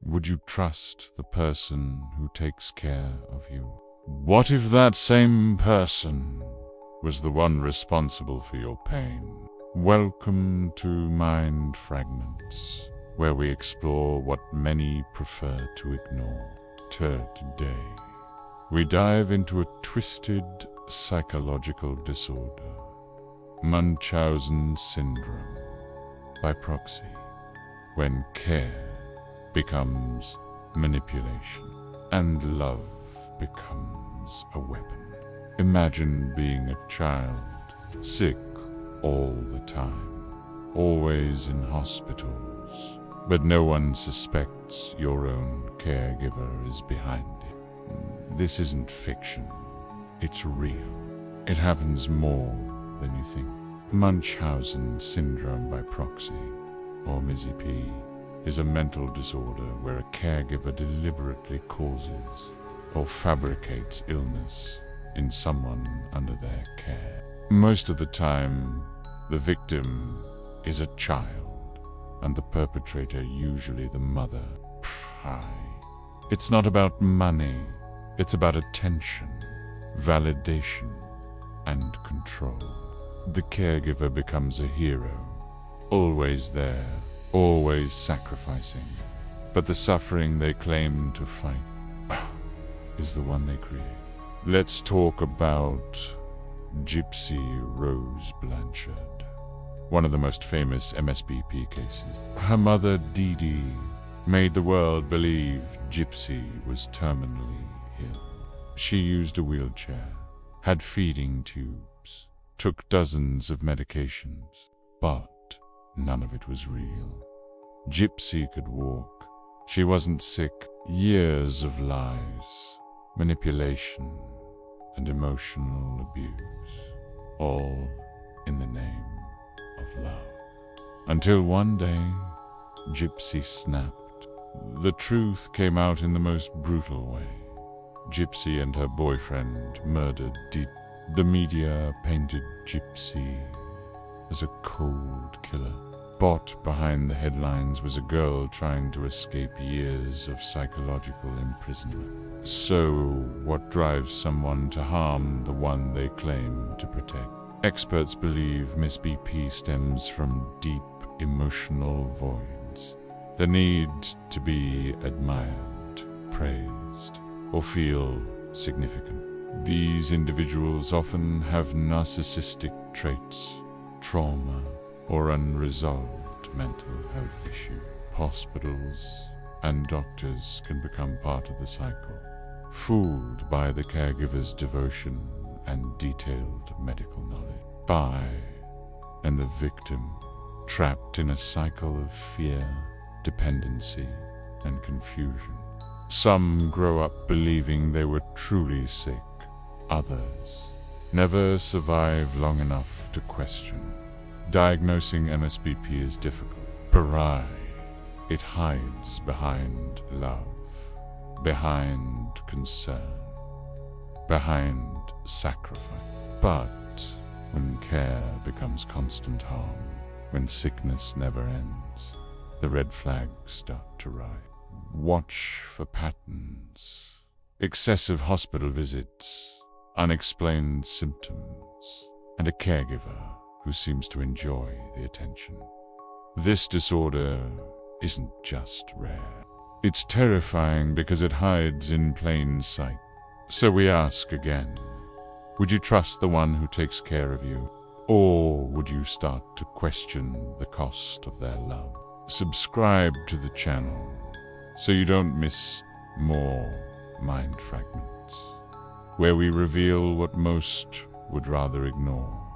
Would you trust the person who takes care of you? What if that same person was the one responsible for your pain? Welcome to Mind Fragments, where we explore what many prefer to ignore. Today, we dive into a twisted psychological disorder, Munchausen Syndrome, by Proxy, when care becomes manipulation and love becomes a weapon. Imagine being a child, sick all the time, always in hospitals, but no one suspects your own caregiver is behind it. This isn't fiction, it's real. It happens more than you think. Munchausen Syndrome by Proxy, or MSP, is a mental disorder where a caregiver deliberately causes or fabricates illness in someone under their care. Most of the time, the victim is a child, and the perpetrator usually the mother. It's not about money, it's about attention, validation, and control. The caregiver becomes a hero, always there, always sacrificing, but the suffering they claim to fight is the one they create. Let's talk about Gypsy Rose Blanchard, one of the most famous MSBP cases. Her mother, Dee Dee, made the world believe Gypsy was terminally ill. She used a wheelchair, had feeding tubes, took dozens of medications, but none of it was real. Gypsy could walk. She wasn't sick. Years of lies, manipulation, and emotional abuse, all in the name of love. Until one day, Gypsy snapped. The truth came out in the most brutal way. Gypsy and her boyfriend murdered Dee. The media painted Gypsy as a cold killer. But behind the headlines was a girl trying to escape years of psychological imprisonment. So, what drives someone to harm the one they claim to protect? Experts believe Miss BP stems from deep emotional voids. The need to be admired, praised, or feel significant. These individuals often have narcissistic traits, trauma, or unresolved mental health issue. Hospitals and doctors can become part of the cycle, fooled by the caregiver's devotion and detailed medical knowledge. And the victim, trapped in a cycle of fear, dependency, and confusion. Some grow up believing they were truly sick. Others never survive long enough to question. Diagnosing MSBP is difficult. It hides behind love, behind concern, behind sacrifice. But when care becomes constant harm, when sickness never ends, the red flags start to rise. Watch for patterns: excessive hospital visits, unexplained symptoms, and a caregiver who seems to enjoy the attention. This disorder isn't just rare. It's terrifying because it hides in plain sight. So we ask again, would you trust the one who takes care of you? Or would you start to question the cost of their love? Subscribe to the channel so you don't miss more Mind Fragments, where we reveal what most would rather ignore.